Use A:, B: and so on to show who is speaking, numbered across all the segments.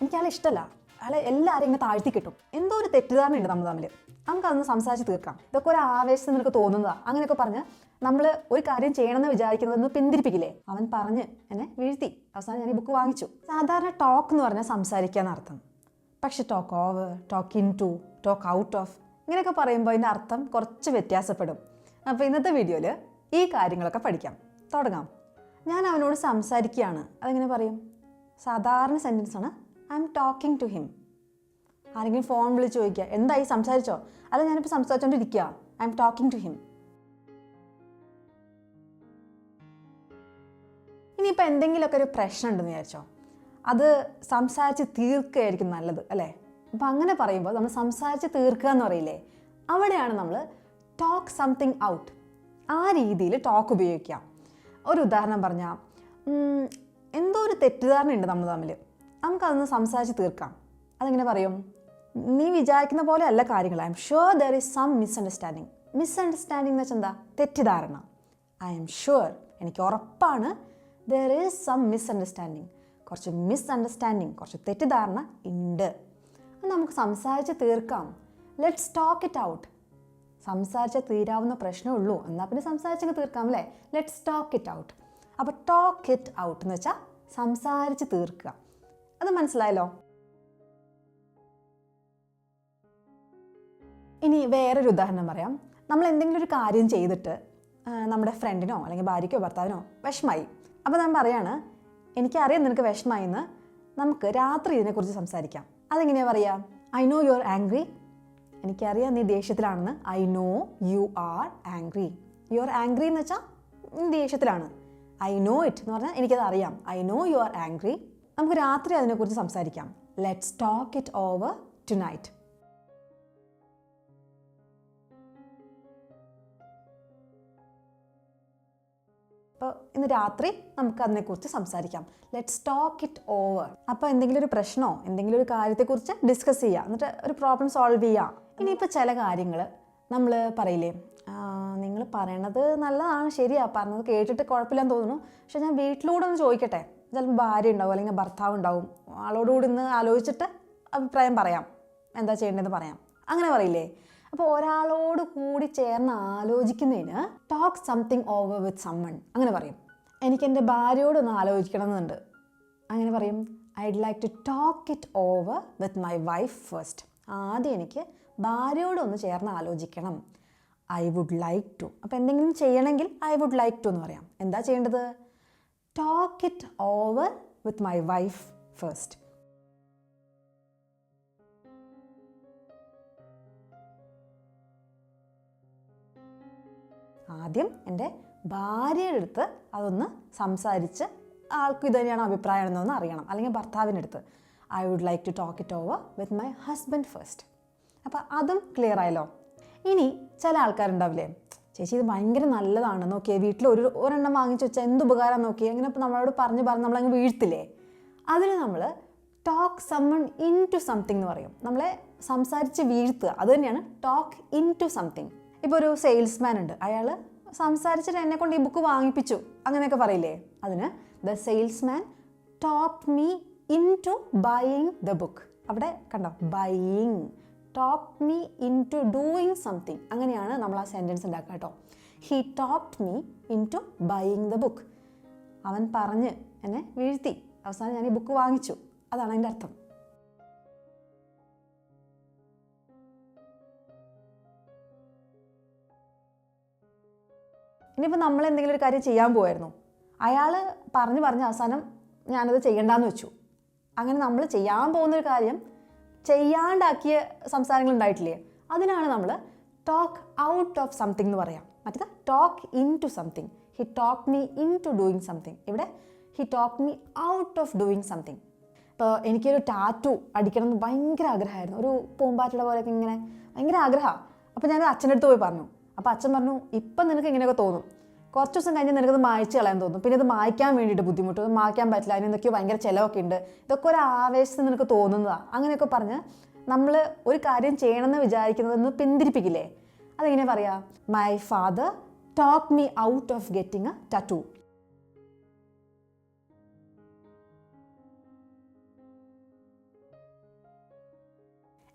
A: എനിക്ക് അയാളെ ഇഷ്ടമല്ല, അയാളെ എല്ലാവരും ഇങ്ങനെ താഴ്ത്തി കിട്ടും, എന്തോ ഒരു തെറ്റിദ്ധാരണയുണ്ട് നമ്മൾ തമ്മിൽ, നമുക്കതൊന്ന് സംസാരിച്ച് തീർക്കാം, ഇതൊക്കെ ഒരു ആവേശത്തിൽ നിനക്ക് തോന്നുന്നതാണ്, അങ്ങനെയൊക്കെ പറഞ്ഞ് നമ്മൾ ഒരു കാര്യം ചെയ്യണമെന്ന് വിചാരിക്കുന്നതെന്ന് പിന്തിരിപ്പിക്കില്ലേ. അവൻ പറഞ്ഞ് എന്നെ വീഴ്ത്തി. അവസാനം ഞാൻ ഈ ബുക്ക് വാങ്ങിച്ചു. സാധാരണ ടോക്ക് എന്ന് പറഞ്ഞാൽ സംസാരിക്കുക എന്നർത്ഥം. പക്ഷെ talk over, talk into, talk out of ഇങ്ങനെയൊക്കെ പറയുമ്പോൾ അതിൻ്റെ അർത്ഥം കുറച്ച് വ്യത്യാസപ്പെടും. അപ്പോൾ ഇന്നത്തെ വീഡിയോയിൽ ഈ കാര്യങ്ങളൊക്കെ പഠിക്കാം. തുടങ്ങാം. ഞാൻ അവനോട് സംസാരിക്കുകയാണ്, അതെങ്ങനെ പറയും? സാധാരണ സെൻറ്റൻസാണ് I'm talking to him. ആരെങ്കിലും ഫോൺ വിളിച്ച് ചോദിക്കുക, എന്തായി സംസാരിച്ചോ? അല്ല, ഞാനിപ്പോൾ സംസാരിച്ചുകൊണ്ടിരിക്കുക, I'm talking to him. ഇനിയിപ്പോൾ എന്തെങ്കിലുമൊക്കെ ഒരു പ്രശ്നം ഉണ്ടെന്ന് വിചാരിച്ചോ, അത് സംസാരിച്ച് തീർക്കുകയായിരിക്കും നല്ലത്, അല്ലേ? അപ്പോൾ അങ്ങനെ പറയുമ്പോൾ നമ്മൾ സംസാരിച്ച് തീർക്കുക എന്ന് പറയില്ലേ, അവിടെയാണ് നമ്മൾ ടോക്ക് സംതിങ് ഔട്ട്, ആ രീതിയിൽ ടോക്ക് ഉപയോഗിക്കാം. ഒരു ഉദാഹരണം പറഞ്ഞാൽ, എന്തോ ഒരു തെറ്റിദ്ധാരണയുണ്ട് നമ്മൾ തമ്മിൽ, നമുക്കതൊന്ന് സംസാരിച്ച് തീർക്കാം. അതെങ്ങനെ പറയും? നീ വിചാരിക്കുന്ന പോലെ അല്ല കാര്യങ്ങൾ. I'm sure there is some misunderstanding. Misunderstanding എന്ന് വെച്ചാൽ എന്താ? തെറ്റിദ്ധാരണ. ഐ എം ഷുവർ, എനിക്ക് ഉറപ്പാണ്, ദർ ഈസ് സം മിസ്അണ്ടർസ്റ്റാൻഡിങ്, കുറച്ച് മിസ്അണ്ടർസ്റ്റാൻഡിങ്, കുറച്ച് തെറ്റിദ്ധാരണ ഉണ്ട്. അത് നമുക്ക് സംസാരിച്ച് തീർക്കാം. Let's talk it out. സംസാരിച്ചാൽ തീരാവുന്ന പ്രശ്നമുള്ളൂ, എന്നാൽ പിന്നെ സംസാരിച്ചങ്ങ് തീർക്കാം, അല്ലേ? Let's talk it out. അപ്പോൾ ടോക്ക് ഇറ്റ് ഔട്ട് എന്ന് വെച്ചാൽ സംസാരിച്ച് തീർക്കുക. അത് മനസ്സിലായല്ലോ? ഇനി വേറൊരു ഉദാഹരണം പറയാം. നമ്മൾ എന്തെങ്കിലും ഒരു കാര്യം ചെയ്തിട്ട് നമ്മുടെ ഫ്രണ്ടിനോ അല്ലെങ്കിൽ ഭാര്യയ്ക്കോ ഭർത്താവിനോ വിഷമായി. അപ്പോൾ ഞാൻ പറയാണ്, എനിക്കറിയാം നിനക്ക് വിഷമായി എന്ന്, നമുക്ക് രാത്രി ഇതിനെക്കുറിച്ച് സംസാരിക്കാം. അതെങ്ങനെയാണ് പറയുക? I know you are angry. എനിക്കറിയാം നീ ദേഷ്യത്തിലാണെന്ന്. I know you are angry. You are angry എന്ന് വെച്ചാൽ നീ ദേഷ്യത്തിലാണ്. ഐ നോ ഇറ്റ് എന്ന് പറഞ്ഞാൽ എനിക്കത് അറിയാം. I know you are angry. നമുക്ക് രാത്രി അതിനെക്കുറിച്ച് സംസാരിക്കാം. Let's talk it over tonight. അപ്പോൾ ഇന്ന് രാത്രി നമുക്ക് അതിനെക്കുറിച്ച് സംസാരിക്കാം. Let's talk it over. അപ്പോൾ എന്തെങ്കിലും ഒരു പ്രശ്നമോ എന്തെങ്കിലും ഒരു കാര്യത്തെക്കുറിച്ച് ഡിസ്കസ് ചെയ്യുക, എന്നിട്ട് ഒരു പ്രോബ്ലം സോൾവ് ചെയ്യുക. ഇനിയിപ്പോൾ ചില കാര്യങ്ങൾ നമ്മൾ പറയില്ലേ, നിങ്ങൾ പറയണത് നല്ലതാണ്, ശരിയാ, പറഞ്ഞത് കേട്ടിട്ട് കുഴപ്പമില്ലെന്ന് തോന്നുന്നു, പക്ഷെ ഞാൻ വീട്ടിലൂടെ ഒന്ന് ചോദിക്കട്ടെ. ചിലപ്പോൾ ഭാര്യ ഉണ്ടാവും അല്ലെങ്കിൽ ഭർത്താവ് ഉണ്ടാവും, ആളോടുകൂടി ഇന്ന് ആലോചിച്ചിട്ട് അഭിപ്രായം പറയാം, എന്താ ചെയ്യേണ്ടതെന്ന് പറയാം, അങ്ങനെ പറയില്ലേ? അപ്പോൾ ഒരാളോട് കൂടി ചേർന്ന് ആലോചിക്കുന്നതിന് talk something over with someone അങ്ങനെ പറയും. എനിക്ക് എൻ്റെ ഭാര്യയോടൊന്ന് ആലോചിക്കണമെന്നുണ്ട്, അങ്ങനെ പറയും I'd like to talk it over with my wife first. ആദ്യം എനിക്ക് ഭാര്യയോടൊന്ന് ചേർന്ന് ആലോചിക്കണം. I would like to. അപ്പോൾ എന്തെങ്കിലും ചെയ്യണമെങ്കിൽ ഐ വുഡ് ലൈക്ക് ടു എന്ന് പറയാം. എന്താ ചെയ്യേണ്ടത്? Talk it over with my wife first. ആദ്യം എൻ്റെ ഭാര്യയുടെ അടുത്ത് അതൊന്ന് സംസാരിച്ച് ആൾക്കും ഇത് തന്നെയാണ് അഭിപ്രായം എന്നൊന്ന് അറിയണം, അല്ലെങ്കിൽ ഭർത്താവിൻ്റെ അടുത്ത് I would like to talk it over with my husband first. അപ്പോൾ അതും ക്ലിയർ ആയല്ലോ. ഇനി ചില ആൾക്കാരുണ്ടാവില്ലേ, ചേച്ചി ഇത് ഭയങ്കര നല്ലതാണ്, നോക്കിയേ വീട്ടിൽ ഒരെണ്ണം വാങ്ങിച്ച് വെച്ചാൽ എന്ത് ഉപകാരം നോക്കിയേ, അങ്ങനെ ഇപ്പോൾ നമ്മളോട് പറഞ്ഞ് നമ്മളങ്ങ് വീഴ്ത്തില്ലേ. അതിന് നമ്മൾ talk someone into something എന്ന് പറയും. നമ്മളെ സംസാരിച്ച് വീഴ്ത്തുക, അത് തന്നെയാണ് ടോക്ക് ഇൻ ടു സംതിങ്. ഇപ്പോൾ ഒരു സെയിൽസ്മാൻ ഉണ്ട്, അയാൾ സംസാരിച്ചിട്ട് എന്നെ കൊണ്ട് ഈ ബുക്ക് വാങ്ങിപ്പിച്ചു, അങ്ങനെയൊക്കെ പറയില്ലേ. അതിന് the salesman talked me into buying the book. അവിടെ കണ്ടോ, buying. Talked me into doing something, അങ്ങനെയാണ് നമ്മൾ ആ സെൻറ്റൻസ് ഉണ്ടാക്കുക കേട്ടോ. He talked me into buying the book. അവൻ പറഞ്ഞ് എന്നെ വീഴ്ത്തി, അവസാനം ഞാൻ ഈ ബുക്ക് വാങ്ങിച്ചു, അതാണ് അതിൻ്റെ അർത്ഥം. ഇനിയിപ്പോൾ നമ്മൾ എന്തെങ്കിലും ഒരു കാര്യം ചെയ്യാൻ പോയായിരുന്നു, അയാൾ പറഞ്ഞ് അവസാനം ഞാനത് ചെയ്യണ്ടെന്ന് വെച്ചു. അങ്ങനെ നമ്മൾ ചെയ്യാൻ പോകുന്നൊരു കാര്യം ചെയ്യാണ്ടാക്കിയ സംസാരങ്ങൾ ഉണ്ടായിട്ടില്ലേ, അതിനാണ് നമ്മൾ ടോക്ക് ഔട്ട് ഓഫ് സംതിങ് എന്ന് പറയാം. മറ്റേത് talk into something. He talk me into doing something. ഇവിടെ he talk me out of doing something. ഇപ്പോൾ എനിക്കൊരു ടാറ്റു അടിക്കണം എന്ന് ഭയങ്കര ആഗ്രഹമായിരുന്നു, ഒരു പൂമ്പാറ്റയുടെ പോലെയൊക്കെ ഇങ്ങനെ ഭയങ്കര ആഗ്രഹമാണ്. അപ്പോൾ ഞാൻ അച്ഛൻ്റെ അടുത്ത് പോയി പറഞ്ഞു. അപ്പോൾ അച്ഛൻ പറഞ്ഞു, ഇപ്പം നിനക്ക് ഇങ്ങനെയൊക്കെ തോന്നും, കുറച്ച് ദിവസം കഴിഞ്ഞ് നിനക്കത് മായ്ച്ച് കളയാൻ തോന്നും, പിന്നെ ഇത് മായ്ക്കാൻ വേണ്ടിയിട്ട് ബുദ്ധിമുട്ട്, മായ്ക്കാൻ പറ്റില്ല, അതിന് എന്തൊക്കെയോ ഭയങ്കര ചിലവൊക്കെ ഉണ്ട്, ഇതൊക്കെ ഒരു ആവേശത്തിൽ നിനക്ക് തോന്നുന്നതാണ്, അങ്ങനെയൊക്കെ പറഞ്ഞ് നമ്മൾ ഒരു കാര്യം ചെയ്യണമെന്ന് വിചാരിക്കുന്നതെന്ന് പിന്തിരിപ്പിക്കില്ലേ. അതെങ്ങനെ പറയാം? My father talk me out of getting a tattoo.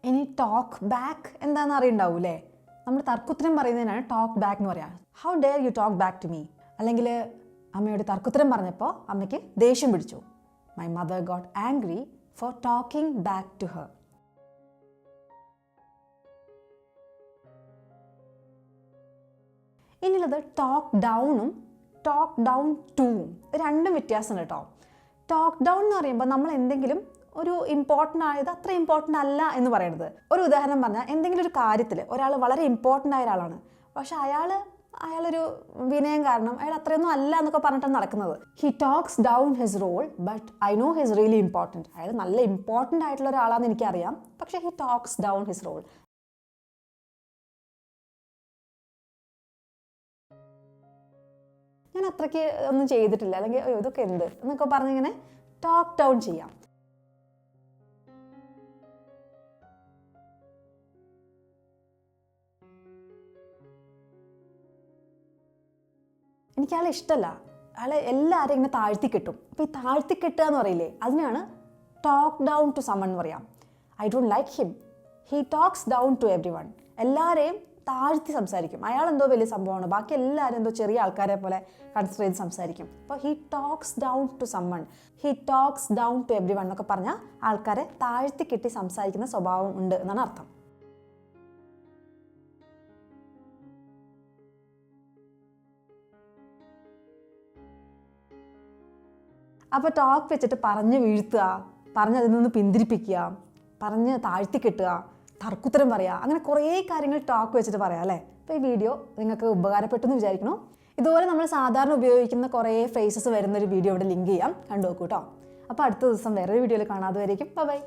A: ഇനി ടോക്ക് ബാക്ക് എന്താണെന്ന് അറിയണ്ടാവൂലേ? നമ്മൾ തർക്കുത്തരം പറയുന്നതിനാണ് ടോക്ക് ബാക്ക് എന്ന് പറയാം. How dare you talk back to me? അല്ലെങ്കിൽ അമ്മയോട് തർക്കുത്തരം പറഞ്ഞപ്പോൾ അമ്മയ്ക്ക് ദേഷ്യം പിടിച്ചു. My mother got angry for talking back to her. ഇനിയുള്ളത് ടോക്ക് ഡൗണും ടോക്ക് ഡൗൺ ടൂവും. രണ്ടും വ്യത്യാസമുണ്ട് കേട്ടോ. ടോക്ക് ഡൗൺ എന്ന് പറയുമ്പോൾ നമ്മൾ എന്തെങ്കിലും ഒരു ഇമ്പോർട്ടൻ്റ് ആയത് അത്ര ഇമ്പോർട്ടൻ്റ് അല്ല എന്ന് പറയരുത്. ഒരു ഉദാഹരണം പറഞ്ഞാൽ, എന്തെങ്കിലും ഒരു കാര്യത്തിൽ ഒരാൾ വളരെ ഇമ്പോർട്ടൻ്റ് ആയ ഒരാളാണ്, പക്ഷെ അയാളൊരു വിനയം കാരണം അയാൾ അത്രയൊന്നും അല്ല എന്നൊക്കെ പറഞ്ഞിട്ടാണ് നടക്കുന്നത്. He talks down his role but I know his really important. അയാൾ നല്ല ഇമ്പോർട്ടൻ്റ് ആയിട്ടുള്ള ഒരാളാണെന്ന് എനിക്കറിയാം, പക്ഷേ he talks down his role. ഞാൻ അത്രയ്ക്ക് ഒന്നും ചെയ്തിട്ടില്ല, അല്ലെങ്കിൽ ഇതൊക്കെ എന്ത് എന്നൊക്കെ പറഞ്ഞിങ്ങനെ ടോക്ക് ഡൗൺ ചെയ്യാം. എനിക്ക് അയാളെ ഇഷ്ടമല്ല, അയാളെ എല്ലാവരും ഇങ്ങനെ താഴ്ത്തിക്കെട്ടും. അപ്പോൾ ഈ താഴ്ത്തിക്കെട്ടുക എന്ന് പറയില്ലേ, അതിനാണ് ടോക്ക് ഡൗൺ ടു സമൺ എന്ന് പറയാം. I don't like him, he talks down to everyone. എല്ലാവരെയും താഴ്ത്തി സംസാരിക്കും. അയാൾ എന്തോ വലിയ സംഭവമാണ്, ബാക്കി എല്ലാവരും എന്തോ ചെറിയ ആൾക്കാരെ പോലെ കൺസിഡർ ചെയ്ത് സംസാരിക്കും. അപ്പോൾ he talks down to someone, he talks down to everyone എന്നൊക്കെ പറഞ്ഞാൽ ആൾക്കാരെ താഴ്ത്തിക്കെട്ടി സംസാരിക്കുന്ന സ്വഭാവം ഉണ്ട് എന്നാണ് അർത്ഥം. അപ്പോൾ ടോക്ക് വെച്ചിട്ട് പറഞ്ഞ് വീഴ്ത്തുക, പറഞ്ഞ് അതിൽ നിന്ന് പിന്തിരിപ്പിക്കുക, പറഞ്ഞ് താഴ്ത്തിക്കെട്ടുക, തർക്കുത്തരം പറയുക, അങ്ങനെ കുറേ കാര്യങ്ങൾ ടോക്ക് വെച്ചിട്ട് പറയാം അല്ലേ. അപ്പോൾ ഈ വീഡിയോ നിങ്ങൾക്ക് ഉപകാരപ്പെട്ടെന്ന് വിചാരിക്കണോ? ഇതുപോലെ നമ്മൾ സാധാരണ ഉപയോഗിക്കുന്ന കുറേ ഫ്രേസസ് വരുന്നൊരു വീഡിയോ ഇവിടെ ലിങ്ക് ചെയ്യാം, കണ്ടു നോക്കൂ കേട്ടോ. അപ്പോൾ അടുത്ത ദിവസം വേറൊരു വീഡിയോയിൽ കാണാതെ വരേക്കും. ബൈ.